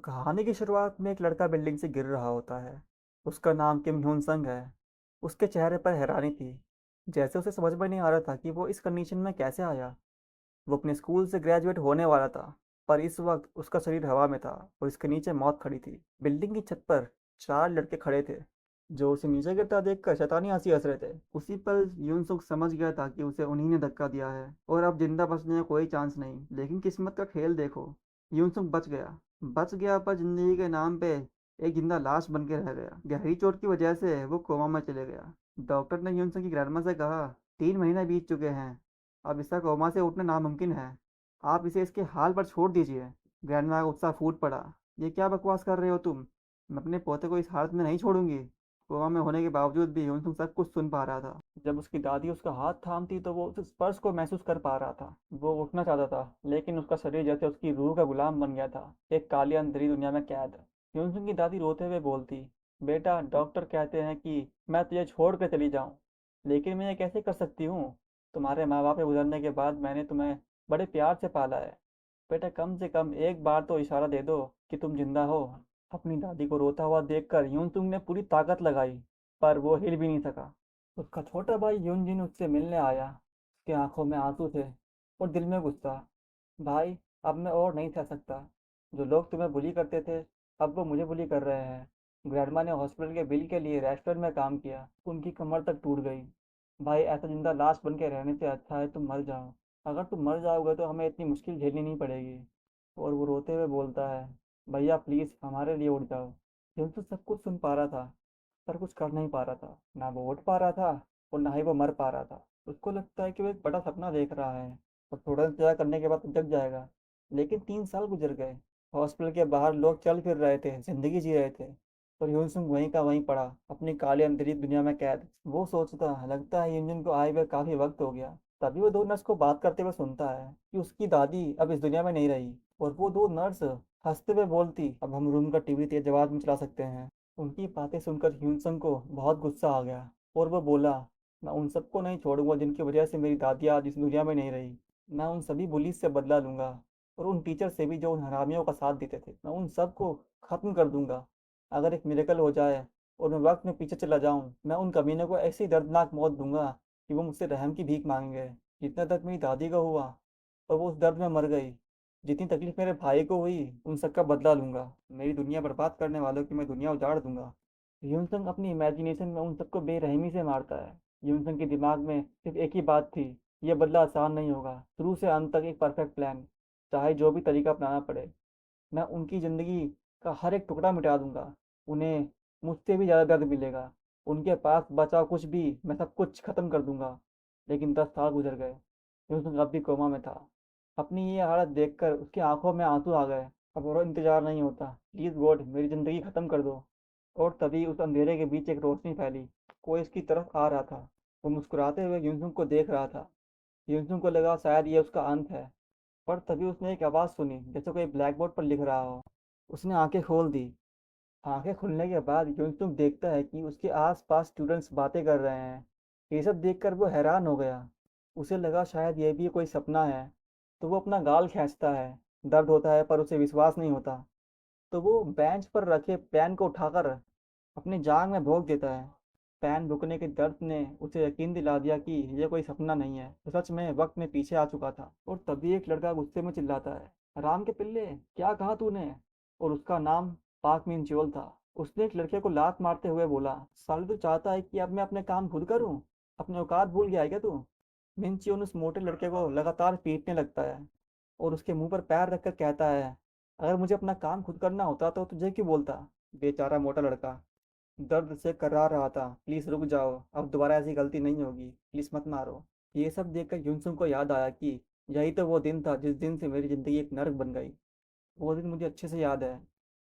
तो कहानी की शुरुआत में एक लड़का बिल्डिंग से गिर रहा होता है। उसका नाम किम ह्यून संग है। उसके चेहरे पर हैरानी थी, जैसे उसे समझ में नहीं आ रहा था कि वो इस कंडीशन में कैसे आया। वो अपने स्कूल से ग्रेजुएट होने वाला था, पर इस वक्त उसका शरीर हवा में था और इसके नीचे मौत खड़ी थी। बिल्डिंग की छत पर चार लड़के खड़े थे, जो उसे नीचे गिरता देखकर शैतानी हंसी हंस रहे थे। उसी पल यून सुख समझ गया था कि उसे उन्हीं ने धक्का दिया है और अब जिंदा बचने का कोई चांस नहीं। लेकिन किस्मत का खेल देखो, यून सुख बच गया पर जिंदगी के नाम पे एक जिंदा लाश बन के रह गया। गहरी चोट की वजह से वो कोमा में चले गया। डॉक्टर ने यून सुख की ग्रैंडमा से कहा, 3 महीने बीत चुके हैं, अब इसका कोमा से उठना नामुमकिन है। आप इसे इसके हाल पर छोड़ दीजिए। ग्रैंडमा का गुस्सा फूट पड़ा। ये क्या बकवास कर रहे हो तुम? मैं अपने पोते को इस हालत में नहीं छोड़ूंगी। कोमा में होने के बावजूद भी यूनसुंग सब कुछ सुन पा रहा था। जब उसकी दादी उसका हाथ थामती तो वो उस स्पर्श को महसूस कर पा रहा था। वो उठना चाहता था, लेकिन उसका शरीर जैसे उसकी रूह का गुलाम बन गया था, एक काली अंधेरी दुनिया में कैद। यूनसुंग की दादी रोते हुए बोलती, बेटा, डॉक्टर कहते हैं कि मैं तुझे छोड़ कर चली जाऊं, लेकिन मैं ये कैसे कर सकती हूँ? तुम्हारे माँ बाप के गुजरने के बाद मैंने तुम्हें बड़े प्यार से पाला है। बेटा, कम से कम एक बार तो इशारा दे दो कि तुम जिंदा हो। अपनी दादी को रोता हुआ देखकर यूनसुंग ने पूरी ताकत लगाई, पर वो हिल भी नहीं सका। उसका छोटा भाई यूनजिन उससे मिलने आया। उसकी आंखों में आंसू थे और दिल में गुस्सा। भाई, अब मैं और नहीं सह सकता। जो लोग तुम्हें बुली करते थे, अब वो मुझे बुली कर रहे हैं। ग्रैंडमा ने हॉस्पिटल के बिल के लिए रेस्टोरेंट में काम किया, उनकी कमर तक टूट गई। भाई, ऐसा जिंदा लाश बन के रहने से अच्छा है तुम मर जाओ। अगर तुम मर जाओगे तो हमें इतनी मुश्किल झेलनी नहीं पड़ेगी। और वो रोते हुए बोलता है, भैया प्लीज़ हमारे लिए उठ जाओ। यूं तो सब कुछ सुन पा रहा था, पर कुछ कर नहीं पा रहा था। ना वो उठ पा रहा था और ना ही वो मर पा रहा था। उसको लगता है कि वो एक बड़ा सपना देख रहा है और थोड़ा इंतजार करने के बाद तो जग जाएगा। लेकिन 3 साल गुजर गए। हॉस्पिटल के बाहर लोग चल फिर रहे थे, जिंदगी जी रहे थे, और यूनसुंग वहीं का वहीं पड़ा, अपनी काली अंधेरी दुनिया में कैद। वो सोचता, लगता है यूनजुन को आए हुए काफी वक्त हो गया। तभी वो दो नर्स को बात करते हुए सुनता है कि उसकी दादी अब इस दुनिया में नहीं रही। और वो दो नर्स हंसते हुए बोलती, अब हम रूम का टीवी तेज आवाज में चला सकते हैं। उनकी बातें सुनकर ह्यूनसंग को बहुत गुस्सा आ गया और वो बोला, मैं उन सबको नहीं छोड़ूंगा जिनकी वजह से मेरी दादी आज इस दुनिया में नहीं रही। मैं उन सभी बुलीज से बदला लूंगा, और उन टीचर से भी जो उन हरामियों का साथ देते थे। मैं उन सबको खत्म कर दूंगा। अगर एक मिरेकल हो जाए और मैं वक्त में पीछे चला जाऊं, मैं उन कमीनों को ऐसी दर्दनाक मौत दूंगा कि वो मुझसे रहम की भीख मांगेंगे। जितना दर्द मेरी दादी को हुआ और वो उस दर्द में मर गई, जितनी तकलीफ मेरे भाई को हुई, उन सब का बदला लूंगा। मेरी दुनिया बर्बाद करने वालों की मैं दुनिया उजाड़ दूंगा। यूनसंग अपनी इमेजिनेशन में उन सबको बेरहमी से मारता है। यूनसंग के दिमाग में सिर्फ एक ही बात थी, यह बदला आसान नहीं होगा। शुरू से अंत तक एक परफेक्ट प्लान, चाहे जो भी तरीका अपनाना पड़े। मैं उनकी ज़िंदगी का हर एक टुकड़ा मिटा दूंगा। उन्हें मुझसे भी ज़्यादा दर्द मिलेगा। उनके पास बचा कुछ भी मैं सब कुछ ख़त्म कर दूंगा। लेकिन 10 साल गुजर गए। यूसुफ अब भी कोमा में था। अपनी ये हालत देखकर उसकी आंखों में आंसू आ गए। अब और इंतजार नहीं होता। प्लीज़ गॉड, मेरी ज़िंदगी ख़त्म कर दो। और तभी उस अंधेरे के बीच एक रोशनी फैली। कोई इसकी तरफ आ रहा था। वो मुस्कुराते हुए यूसुफ को देख रहा था। यूसुफ को लगा शायद ये उसका अंत है। पर तभी उसने एक आवाज़ सुनी, जैसे कोई ब्लैक बोर्ड पर लिख रहा हो। उसने आंखें खोल दी। आंखें खुलने के बाद यूसुफ देखता है कि उसके आसपास स्टूडेंट्स बातें कर रहे हैं। ये सब देखकर वो हैरान हो गया। उसे लगा शायद ये भी कोई सपना है। तो वो अपना गाल खींचता है। दर्द होता है पर उसे विश्वास नहीं होता। तो वो बेंच पर रखे पेन को उठाकर अपनी जांग में भोंक देता है। पेन रुकने के दर्द ने उसे यकीन दिला दिया कि यह कोई सपना नहीं है, तो सच में वक्त में पीछे आ चुका था। और तभी एक लड़का गुस्से में चिल्लाता है, हराम के पिल्ले, क्या कहा तूने? और उसका नाम पाक मिन च्योल था। उसने एक लड़के को लात मारते हुए बोला, साले तू चाहता है कि अब मैं अपने काम खुद करूं? अपने औकात भूल गया है क्या तू? मिन च्योन उस मोटे लड़के को लगातार पीटने लगता है और उसके मुंह पर पैर रखकर कहता है, अगर मुझे अपना काम खुद करना होता तो तुझे क्यों बोलता? बेचारा मोटा लड़का दर्द से कराह रहा था। प्लीज रुक जाओ, अब दोबारा ऐसी गलती नहीं होगी, प्लीज मत मारो। ये सब देखकर यूनसुंग को याद आया कि यही तो वो दिन था जिस दिन से मेरी जिंदगी एक नर्क बन गई। वो दिन मुझे अच्छे से याद है।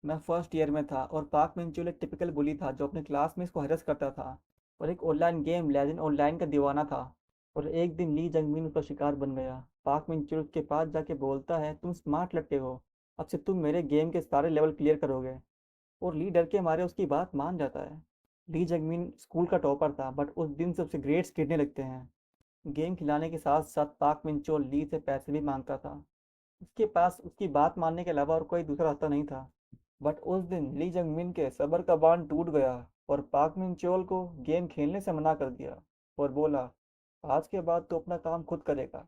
मैं फर्स्ट ईयर में था और पार्क मिंचुल एक टिपिकल बुली था जो अपने क्लास में इसको हरस करता था और एक ऑनलाइन गेम लेजेंड ऑनलाइन का दीवाना था। और एक दिन ली जंगमिन उसका शिकार बन गया। पार्क मिंचुल उसके पास जाके बोलता है, तुम स्मार्ट लड़के हो, अब से तुम मेरे गेम के सारे लेवल क्लियर करोगे। और ली डर के मारे उसकी बात मान जाता है। ली जंगमिन स्कूल का टॉपर था, बट उस दिन से उसे ग्रेड्स गिरने लगते हैं। गेम खिलाने के साथ साथ पाक मिंचो ली से पैसे भी मांगता था। उसके पास उसकी बात मानने के अलावा और कोई दूसरा रास्ता नहीं था। बट उस दिन ली जंग मिन के सब्र का बांध टूट गया और पाक मिन चोल को गेम खेलने से मना कर दिया और बोला, आज के बाद तो अपना काम खुद करेगा।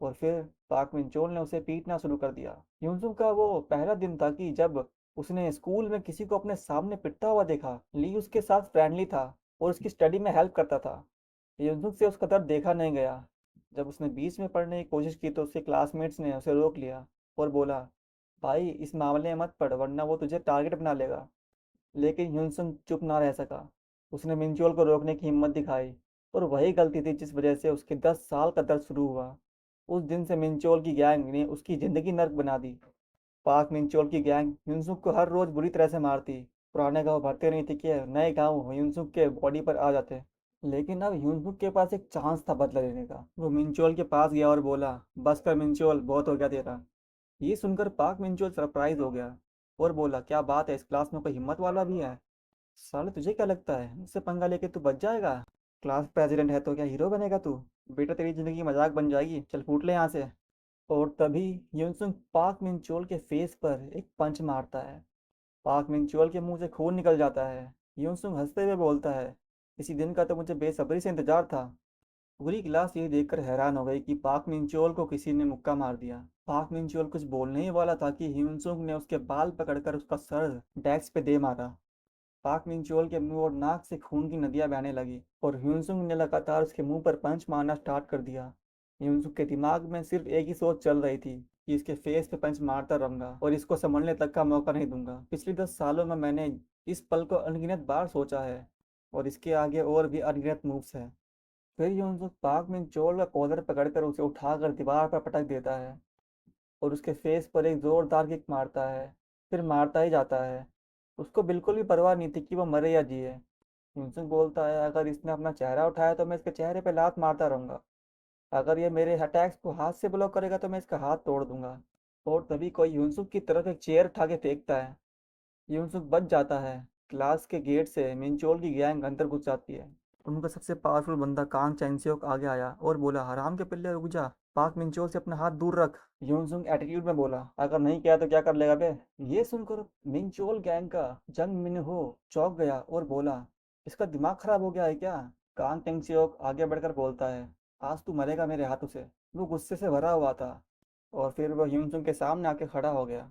और फिर पाक मिन चोल ने उसे पीटना शुरू कर दिया। यूसुफ का वो पहला दिन था कि जब उसने स्कूल में किसी को अपने सामने पिटता हुआ देखा। ली उसके साथ फ्रेंडली था और उसकी स्टडी में हेल्प करता था। यूसुफ से उसका दर्द देखा नहीं गया। जब उसने बीच में पढ़ने की कोशिश की तो उसके क्लासमेट्स ने उसे रोक लिया और बोला, भाई इस मामले में मत पढ़ वरना वो तुझे टारगेट बना लेगा। लेकिन ह्यूनसन चुप ना रह सका। उसने मिंचोल को रोकने की हिम्मत दिखाई और वही गलती थी जिस वजह से उसके 10 साल का दर्द शुरू हुआ। उस दिन से मिंचोल की गैंग ने उसकी ज़िंदगी नर्क बना दी। पाक मिंचोल की गैंग ह्यूनसुक को हर रोज़ बुरी तरह से मारती। पुराने घाव भरते नहीं थे कि नए घाव ह्यूनसुक के बॉडी पर आ जाते। लेकिन अब ह्यूनसुक के पास एक चांस था बदला लेने का। वो मिंचोल के पास गया और बोला, बस कर मिंचोल, बहुत हो गया तेरा। ये सुनकर पाक मिंचोल सरप्राइज हो गया और बोला, क्या बात है, इस क्लास में कोई हिम्मत वाला भी है? साले तुझे क्या लगता है मुझसे पंगा लेके तू बच जाएगा? क्लास प्रेसिडेंट है तो क्या हीरो बनेगा तू? बेटा तेरी जिंदगी मजाक बन जाएगी, चल फूट ले यहाँ से। और तभी यूनसुंग पाक मिंचोल के फेस पर एक पंच मारता है। पाक मिंचोल के मुंह से खून निकल जाता है। यूनसुंग हंसते हुए बोलता है, इसी दिन का तो मुझे बेसब्री से इंतजार था। पूरी क्लास ये देखकर हैरान हो गई कि पाक मिंचोल को किसी ने मुक्का मार दिया। पाक मिंचोल कुछ बोलने ही वाला था कि ह्यूनसुंग ने उसके बाल पकड़कर उसका सर डेस्क पे दे मारा। पाक मिंचोल के मुंह और नाक से खून की नदियां बहने लगी और ह्यूनसुंग ने लगातार उसके मुंह पर पंच मारना स्टार्ट कर दिया। ह्यूनसुंग के दिमाग में सिर्फ एक ही सोच चल रही थी कि इसके फेस पे पंच मारता रहूंगा और इसको संभलने तक का मौका नहीं दूंगा। पिछले 10 सालों में मैंने इस पल को अनगिनत बार सोचा है और इसके आगे और भी अनगिनत मूव्स हैं। फिर ह्यूनसुंग पाक मिंचोल का कॉलर पकड़कर उसे उठाकर दीवार पर पटक देता है और उसके फेस पर एक जोरदार किक मारता है। फिर मारता ही जाता है। उसको बिल्कुल भी परवाह नहीं थी कि वो मरे या जिए। ह्यूनसुंग बोलता है, अगर इसने अपना चेहरा उठाया तो मैं इसके चेहरे पे लात मारता रहूंगा। अगर ये मेरे अटैक्स को हाथ से ब्लॉक करेगा तो मैं इसका हाथ तोड़ दूंगा। और तभी कोई ह्यूनसुंग की तरफ एक चेयर उठा के फेंकता है। यूसुफ बच जाता है। क्लास के गेट से मिंचोल की गैंग अंदर घुस जाती है। उनका सबसे पावरफुल बंदा कांग चैंगसियोक आगे आया और बोला, हराम के पिल्ले रुक जा, पाक मिंचोल से अपना हाथ दूर रख। यूनसुंग एटीट्यूड में बोला, अगर नहीं किया तो क्या कर लेगा बे? ये सुनकर मिंचोल गैंग का जंग मिनहो चौंक गया और बोला, इसका दिमाग खराब हो गया है क्या? कांग चैंगसियोक आगे बढ़कर बोलता है, आज तू मरेगा मेरे हाथों से। वो गुस्से से भरा हुआ था और फिर वो ह्यूनसुंग के सामने आके खड़ा हो गया।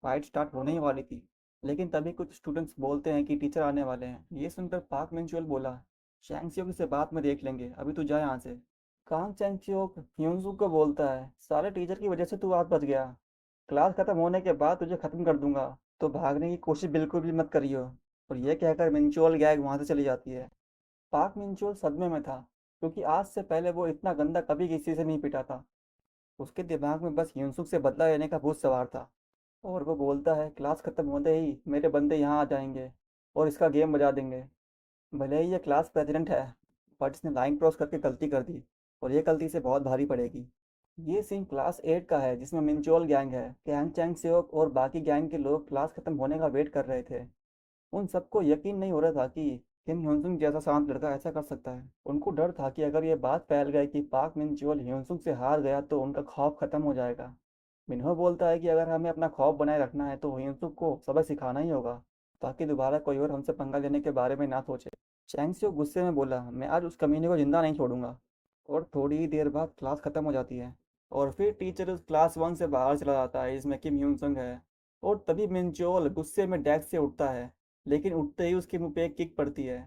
फाइट स्टार्ट होने ही वाली थी लेकिन तभी कुछ स्टूडेंट्स बोलते हैं कि टीचर आने वाले हैं। ये सुनकर पाक मिंचुअल बोला, शैंगसियोक से बात में देख लेंगे, अभी तू जा यहाँ से। कांग चैंगसियोक ह्यूनसुक को बोलता है, सारे टीचर की वजह से तू आज बच गया। क्लास खत्म होने के बाद तुझे खत्म कर दूंगा, तो भागने की कोशिश बिल्कुल भी मत करियो। और यह कहकर मिंचुअल गैग वहां से चली जाती है। पाक मिंचुअल सदमे में था क्योंकि आज से पहले वो इतना गंदा कभी किसी से नहीं पिटा था। उसके दिमाग में बस ह्यूनसुक से बदला लेने का भूत सवार था। और वो बोलता है, क्लास खत्म होते ही मेरे बंदे यहाँ आ जाएंगे और इसका गेम बजा देंगे। भले ही ये क्लास प्रेसिडेंट है बट इसने लाइन क्रॉस करके गलती कर दी और ये गलती से बहुत भारी पड़ेगी। ये सीन क्लास 8 का है जिसमें मिंचोल गैंग है। कैंग चैंग सेओक और बाकी गैंग के लोग क्लास खत्म होने का वेट कर रहे थे। उन सबको यकीन नहीं हो रहा था कि किम ह्योंसुक जैसा शांत लड़का ऐसा कर सकता है। उनको डर था कि अगर ये बात फैल गई कि पाक मिनचोल ह्योंसुक से हार गया तो उनका खौफ खत्म हो जाएगा। मिन्हो बोलता है कि अगर हमें अपना खौफ बनाए रखना है तो ह्योंसुक को सबक सिखाना ही होगा ताकि दोबारा कोई और हमसे पंगा लेने के बारे में ना सोचे। चैंगसियो गुस्से में बोला, मैं आज उस कमीने को जिंदा नहीं छोड़ूंगा। और थोड़ी ही देर बाद क्लास खत्म हो जाती है और फिर टीचर उस क्लास 1 से बाहर चला जाता है जिसमें किम ह्यून संग है। और तभी मिनचोल गुस्से में डेस्क से उठता है लेकिन उठते ही उसके मुंह पे एक किक पड़ती है।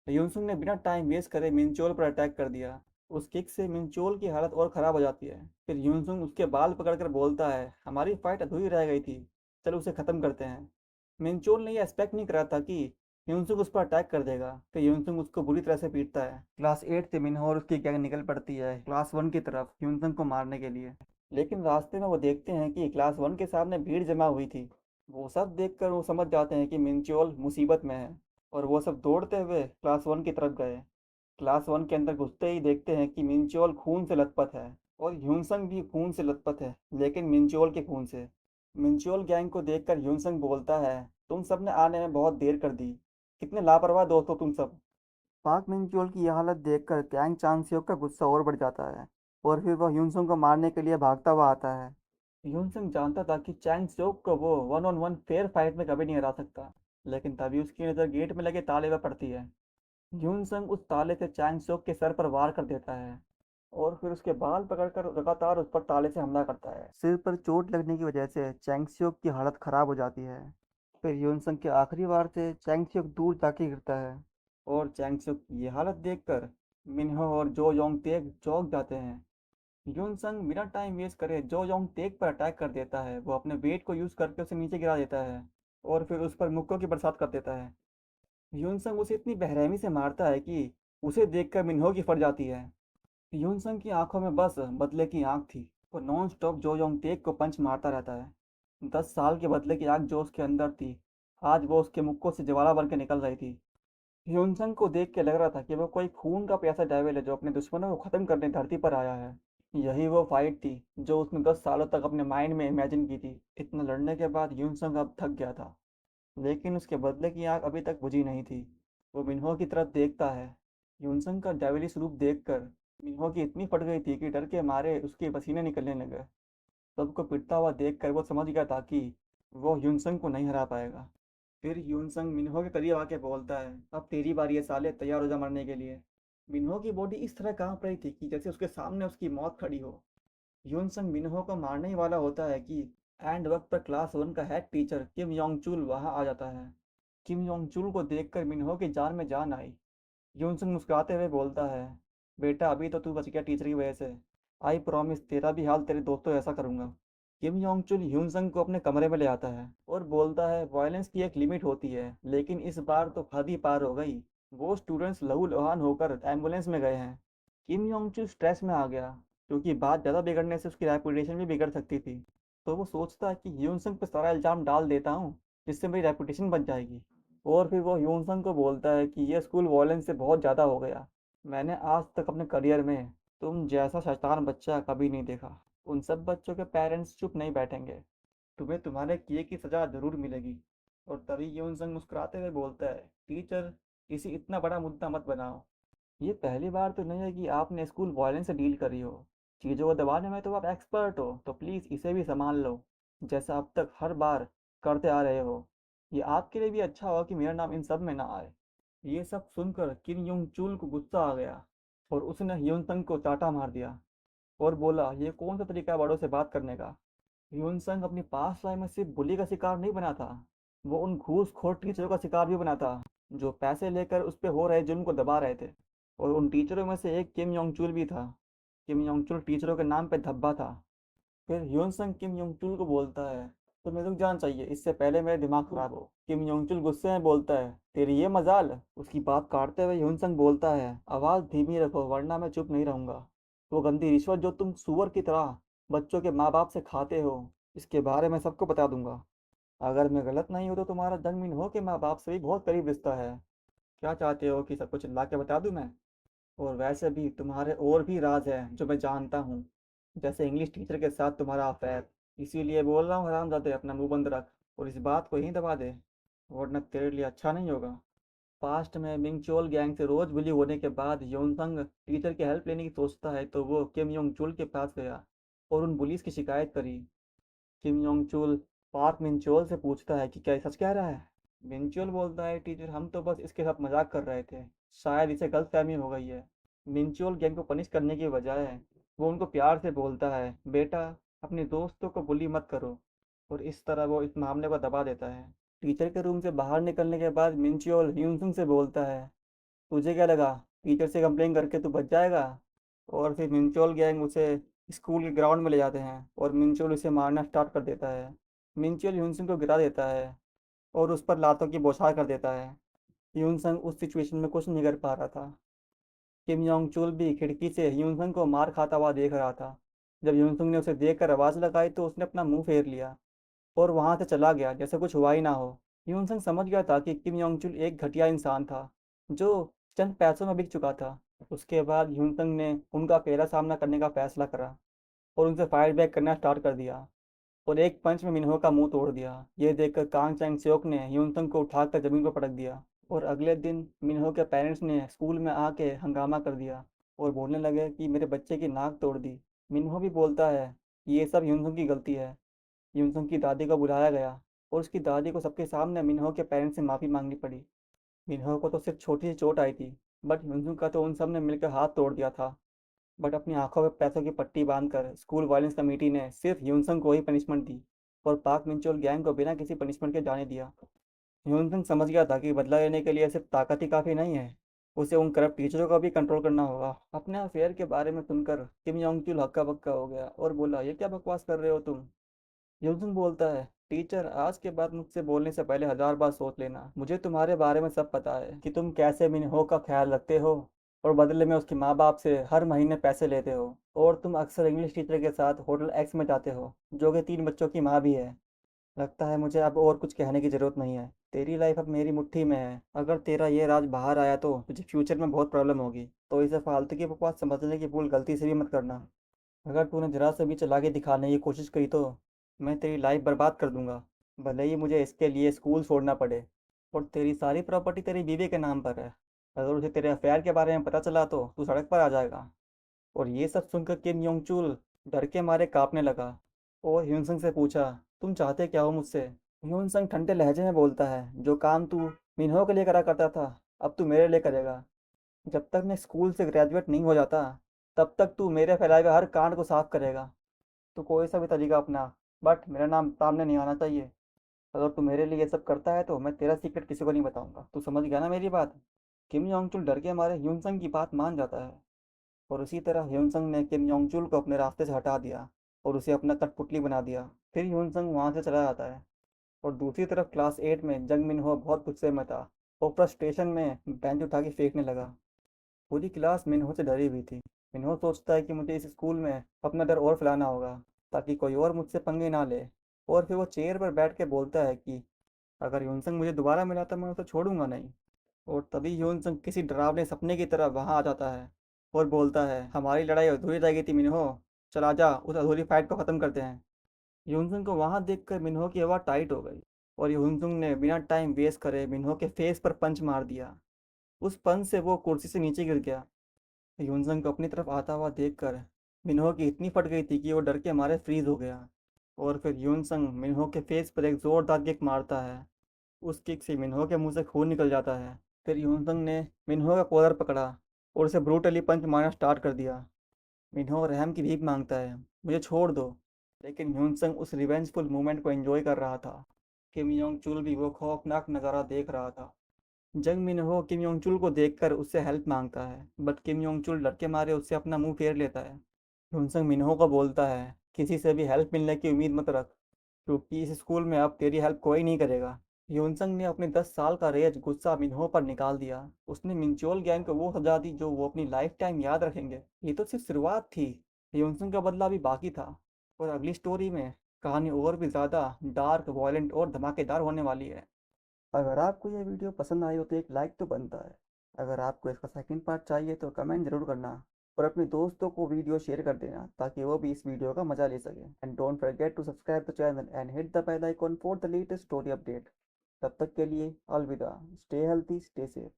ह्यूनसुंग ने बिना टाइम वेस्ट करे मिनचोल पर अटैक कर दिया। उस किक से मिनचोल की हालत और ख़राब हो जाती है। फिर ह्यूनसुंग उसके बाल पकड़कर बोलता है, हमारी फाइट अधूरी रह गई थी, चलो उसे ख़त्म करते हैं। मिनचोल ने यह एक्सपेक्ट नहीं करा था कि ह्यूनसुंग उस पर अटैक कर देगा। फिर ह्यूनसुंग उसको बुरी तरह से पीटता है। क्लास 8 से मिन्हो और उसकी गैंग निकल पड़ती है क्लास 1 की तरफ ह्यूनसुंग को मारने के लिए। लेकिन रास्ते में वो देखते हैं कि क्लास 1 के सामने भीड़ जमा हुई थी। वो सब देखकर वो समझ जाते हैं कि मिनचोल मुसीबत में है और वो सब दौड़ते हुए क्लास 1 की तरफ गए। क्लास 1 के अंदर घुसते ही देखते हैं कि मिनचोल खून से लथपथ है और ह्यूनसंग भी खून से लथपथ है लेकिन मिनचोल के खून से। मिनचोल गैंग को देखकर ह्यूनसंग बोलता है, तुम सब ने आने में बहुत देर कर दी, कितने लापरवाह दोस्त हो तुम सब। पाक मिनचोल की यह हालत देखकर कैंग चांगसियोक का गुस्सा और बढ़ जाता है और फिर वह ह्यूनसंग को मारने के लिए भागता हुआ आता है। ह्यून जानता था कि चैंग सोक को वो one on one fair fight में कभी नहीं हरा सकता, लेकिन तभी उसकी नज़र गेट में लगे ताले पर पड़ती है। ह्यून उस ताले से चैंग सोक के सर पर वार कर देता है और फिर उसके बाल पकड़कर लगातार उस पर ताले से हमला करता है। सिर पर चोट लगने की वजह से चैंग सोक की हालत खराब हो जाती है। फिर ह्यून के आखिरी वार से चैंग सोक दूर जाके गिरता है और चैंग सोक की ये हालत देखकर मिन्हो और जो योंग तेक चौंक जाते हैं। बिना टाइम वेस्ट करे जो योंग तेक पर अटैक कर देता है। वो अपने वेट को यूज करके उसे नीचे गिरा देता है और फिर उस पर मुक्कों की बरसात कर देता है। उसे इतनी बेरहमी से मारता है कि उसे देखकर मिन्हो की फट जाती है। की आंखों में बस बदले की आंख थी। वो नॉन स्टॉप जो योंग तेक को पंच मारता रहता है। 10 साल के बदले की आंख जो उसके अंदर थी, आज वो उसके मुक्कों से ज्वाला बन के निकल रही थी। को देख के लग रहा था कि वो कोई खून का प्यासा डेविल है जो अपने दुश्मनों को खत्म करने धरती पर आया है। यही वो फाइट थी जो उसने 10 सालों तक अपने माइंड में इमेजिन की थी। इतना लड़ने के बाद अब थक गया था, लेकिन उसके बदले की आग अभी तक बुझी नहीं थी। वो मिन्हो की तरफ देखता है। यूनसंग का डेविलिश रूप देखकर मिन्हो की इतनी फट गई थी कि डर के मारे उसके पसीने निकलने लगे। सबको पिटता हुआ देखकर वो समझ गया था कि वो ह्यूनसंग को नहीं हरा पाएगा। फिर ह्यूनसंग मिन्हो के करीब आके बोलता है, अब तेरी बारी है साले, तैयार हो जा मरने के लिए। मिन्हो की बॉडी इस तरह कांप रही थी कि जैसे उसके सामने उसकी मौत खड़ी हो। ह्यूनसंग मिन्हो को मारने ही वाला होता है कि एंड वक्त पर क्लास 1 का हेड टीचर किम योंग चुल वहां आ जाता है। किम योंग चुल को देखकर मिन्हो की जान में जान आई। ह्यूनसंग मुस्कुराते हुए बोलता है, बेटा अभी तो तू बच गया टीचर की वजह से। आई प्रॉमिस तेरा भी हाल तेरे दोस्तों ऐसा करूंगा। किम योंग चुल ह्यूनसंग को अपने कमरे में ले आता है और बोलता है, वायलेंस की एक लिमिट होती है, लेकिन इस बार तो हद ही पार हो गई। वो स्टूडेंट्स लहूलुहान होकर एम्बुलेंस में गए हैं। किम योंग चुल स्ट्रेस में आ गया, क्योंकि बात ज़्यादा बिगड़ने से उसकी रेपुटेशन भी बिगड़ सकती थी। तो वो सोचता है कि ह्यूनसंग पे सारा इल्ज़ाम डाल देता हूँ, जिससे मेरी रेपुटेशन बच जाएगी। और फिर वो ह्यूनसंग को बोलता है कि ये स्कूल वायलेंस से बहुत ज़्यादा हो गया। मैंने आज तक अपने करियर में तुम जैसा शैतान बच्चा कभी नहीं देखा। उन सब बच्चों के पेरेंट्स चुप नहीं बैठेंगे। तुम्हें तुम्हारे किए की सज़ा ज़रूर मिलेगी। और तभी ह्यूनसंग मुस्कुराते हुए बोलता है, टीचर इसे इतना बड़ा मुद्दा मत बनाओ। ये पहली बार तो नहीं है कि आपने स्कूल वायलेंस से डील करी हो। चीज़ों को दबाने में तो आप एक्सपर्ट हो, तो प्लीज़ इसे भी संभाल लो, जैसा अब तक हर बार करते आ रहे हो। ये आपके लिए भी अच्छा होगा कि मेरा नाम इन सब में ना आए। ये सब सुनकर किम योंग चुल को गुस्सा आ गया और उसने ह्यूनसंग को चाटा मार दिया और बोला, ये कौन सा तरीका है बड़ों से बात करने का। ह्यूनसंग अपनी पास्ट लाइफ में सिर्फ बुली का शिकार नहीं बना था, वो उन घूसखोर टीचरों का शिकार भी बना था, जो पैसे लेकर उस पर हो रहे जुल्म को दबा रहे थे। और उन टीचरों में से एक किम योंग चुल भी था। किम योंग चुल टीचरों के नाम पे धब्बा था। फिर ह्यूनसंग किम योंग चुल को बोलता है, तुम्हें रुक जाना चाहिए, इससे पहले मेरा दिमाग खराब हो। किम योंग चुल गुस्से में बोलता है, तेरी ये मजाल। उसकी बात काटते हुए ह्यूनसंग बोलता है, आवाज़ धीमी रखो वरना मैं चुप नहीं रहूंगा। वो गंदी रिश्वत जो तुम सुअर की तरह बच्चों के माँ बाप से खाते हो, इसके बारे में सबको बता दूंगा। अगर मैं गलत नहीं हूँ तो तुम्हारा जंग मिन हो के माँ बाप से भी बहुत करीब रिश्ता है। क्या चाहते हो कि सब कुछ ला के बता दूं मैं? और वैसे भी तुम्हारे और भी राज हैं जो मैं जानता हूँ, जैसे इंग्लिश टीचर के साथ तुम्हारा अफेयर। इसीलिए बोल रहा हूँ हरामजादे, अपना मुंह बंद रख और इस बात को यहीं दबा दे, वरना तेरे लिए अच्छा नहीं होगा। पास्ट में मिंगचोल गैंग से रोज बुली होने के बाद योनसंग टीचर की हेल्प लेने की सोचता है, तो वो किम योंग चुल के पास गया और उन पुलिस की शिकायत करी। किम योंग चुल पार्क मिंचोल से पूछता है कि क्या ये सच कह रहा है। मिंचोल बोलता है, टीचर हम तो बस इसके साथ मजाक कर रहे थे, शायद इसे गलतफहमी हो गई है। मिंचोल गैंग को पनिश करने की बजाय वो उनको प्यार से बोलता है, बेटा अपने दोस्तों को बुली मत करो। और इस तरह वो इस मामले को दबा देता है। टीचर के रूम से बाहर निकलने के बाद मिंचियोल ह्यूनसुंग से बोलता है, तुझे क्या लगा टीचर से कंप्लेन करके तू बच जाएगा? और फिर मिंचोल गैंग उसे स्कूल के ग्राउंड में ले जाते हैं और मिंचोल उसे मारना स्टार्ट कर देता है। मिंचोल ह्यूनसुंग को गिरा देता है और उस पर लातों की बौछार कर देता है। ह्यूनसंग उस सिचुएशन में कुछ नहीं कर पा रहा था। किम योंग चुल भी खिड़की से ह्यूनसंग को मार खाता हुआ देख रहा था। जब ह्यूनसंग ने उसे देखकर आवाज़ लगाई तो उसने अपना मुंह फेर लिया और वहां से चला गया जैसे कुछ हुआ ही ना हो। ह्यूनसंग समझ गया था कि किम योंग चुल एक घटिया इंसान था जो चंद पैसों में बिक चुका था। उसके बाद ह्यूनसंग ने उनका पहला सामना करने का फैसला करा और उनसे फाइट बैक करना स्टार्ट कर दिया और एक पंच में मिन्हो का मुंह तोड़ दिया। ये देखकर कांग चैंग सियोक ने ह्यूनसंग को उठाकर जमीन पर पटक दिया और अगले दिन मिन्हो के पेरेंट्स ने स्कूल में आके हंगामा कर दिया और बोलने लगे कि मेरे बच्चे की नाक तोड़ दी। मिन्हो भी बोलता है, ये सब यूनसुंग की गलती है। यूनसुंग की दादी को बुलाया गया और उसकी दादी को सबके सामने मिन्हो के पेरेंट्स से माफ़ी मांगनी पड़ी। मिन्हो को तो सिर्फ छोटी सी चोट आई थी, बट यूनसुंग का तो उन सब ने मिलकर हाथ तोड़ दिया था। बट अपनी आंखों में पैसों की पट्टी बांधकर स्कूल वायलेंस कमेटी ने सिर्फ ह्यूनसंग को ही पनिशमेंट दी और पाक मिंचोल गैंग को बिना किसी पनिशमेंट के जाने दिया। ह्यूनसंग समझ गया था कि बदला लेने के लिए सिर्फ ताकत ही काफ़ी नहीं है, उसे उन करप्ट टीचरों का भी कंट्रोल करना होगा। अपने अफेयर के बारे में सुनकर किम योंग चुल हक्का बक्का हो गया और बोला, ये क्या बकवास कर रहे हो तुम। ह्यूनसंग बोलता है, टीचर आज के बाद मुझसे बोलने से पहले 1000 बार सोच लेना। मुझे तुम्हारे बारे में सब पता है कि तुम कैसे मिनहो का ख्याल रखते हो और बदले में उसके माँ बाप से हर महीने पैसे लेते हो, और तुम अक्सर इंग्लिश टीचर के साथ होटल एक्स में जाते हो जो कि 3 बच्चों की माँ भी है। लगता है मुझे अब और कुछ कहने की ज़रूरत नहीं है। तेरी लाइफ अब मेरी मुट्ठी में है। अगर तेरा ये राज बाहर आया तो तुझे फ्यूचर में बहुत प्रॉब्लम होगी, तो इसे फालतू की बकवास समझने की भूल गलती से भी मत करना। अगर तूने जरा से भी चालाकी दिखाने की कोशिश करी तो मैं तेरी लाइफ बर्बाद कर दूंगा, भले ही मुझे इसके लिए स्कूल छोड़ना पड़े। और तेरी सारी प्रॉपर्टी तेरी बीवी के नाम पर है। अगर उसे तेरे अफेयर के बारे में पता चला तो तू सड़क पर आ जाएगा। और ये सब सुनकर किम योंग चुल डर के मारे कांपने लगा और ह्यूनसंग से पूछा, तुम चाहते क्या हो मुझसे। ह्यूनसंग ठंडे लहजे में बोलता है, जो काम तू मिन्हो के लिए करा करता था अब तू मेरे लिए करेगा। जब तक मैं स्कूल से ग्रेजुएट नहीं हो जाता तब तक तू मेरे फैलाए हुए हर कांड को साफ करेगा। तो कोई सा भी तरीका अपना, बट मेरा नाम सामने नहीं आना चाहिए। अगर तू मेरे लिए ये सब करता है तो मैं तेरा सीक्रेट किसी को नहीं बताऊंगा। तू समझ गया ना मेरी बात। किम योंग चुल डर के मारे ह्यूनसंग की बात मान जाता है और उसी तरह ह्यूनसंग ने किम योंग चुल को अपने रास्ते से हटा दिया और उसे अपना कठपुतली बना दिया। फिर ह्यूनसंग वहाँ से चला जाता है और दूसरी तरफ क्लास 8 में जंग मिनहो बहुत गुस्से में था और फ्रस्ट्रेशन में बेंच उठा के फेंकने लगा। पूरी क्लास मिन्हो से डरी हुई थी। मिन्हो सोचता है कि मुझे इस स्कूल में अपना डर और फैलाना होगा ताकि कोई और मुझसे पंगे ना ले। और फिर वो चेयर पर बैठ के बोलता है कि अगर ह्यूनसंग मुझे दोबारा मिला तो मैं उसे छोड़ूंगा नहीं। और तभी ह्यूनसंग किसी डरावने सपने की तरह वहां आ जाता है और बोलता है, हमारी लड़ाई अधूरी रह गई थी मिन्हो, चल आजा उस अधूरी फाइट को ख़त्म करते हैं। ह्यूनसंग को वहां देखकर मिन्हो की हवा टाइट हो गई और ह्यूनसंग ने बिना टाइम वेस्ट करे मिन्हो के फेस पर पंच मार दिया। उस पंच से वो कुर्सी से नीचे गिर गया। यूनजंग को अपनी तरफ आता हुआ देखकर मिन्हो की इतनी फट गई थी कि वो डर के मारे फ्रीज हो गया। और फिर यूनसंग मिन्हो के फेस पर एक जोरदार किक मारता है। उस किक से मिन्हो के मुंह से खून निकल जाता है। फिर यूनसंग ने मिन्हो का कॉलर पकड़ा और उसे ब्रूटली पंच मारना स्टार्ट कर दिया। मिन्हो रहम की भीख मांगता है, मुझे छोड़ दो। लेकिन ह्यूनसंग उस रिवेंजफुल मोमेंट को एंजॉय कर रहा था। किम योंग चुल भी वो खौफनाक नज़ारा देख रहा था। जंग मिन्हो किम योंग चुल को देखकर उससे हेल्प मांगता है, बट किम योंग चुल डर के मारे उससे अपना मुंह फेर लेता है। ह्यूनसंग मिन्हो को बोलता है, किसी से भी हेल्प मिलने की उम्मीद मत रख, क्योंकि इस स्कूल में अब तेरी हेल्प कोई नहीं करेगा। ह्यूनसंग ने अपने 10 साल का रेज गुस्सा मिन्हो पर निकाल दिया। उसने मिंचोल गैंग को वो सजा दी जो वो अपनी लाइफ टाइम याद रखेंगे। ये तो सिर्फ शुरुआत थी, ह्यूनसंग का बदला भी बाकी था। और अगली स्टोरी में कहानी और भी ज़्यादा डार्क, वॉयलेंट और धमाकेदार होने वाली है। अगर आपको ये वीडियो पसंद आई हो तो एक लाइक तो बनता है। अगर आपको इसका सेकंड पार्ट चाहिए तो कमेंट ज़रूर करना और अपने दोस्तों को वीडियो शेयर कर देना ताकि वो भी इस वीडियो का मजा ले सकें। And don't forget to subscribe the channel and hit the bell icon for the latest story update. तब तक के लिए अलविदा। Stay healthy, stay safe.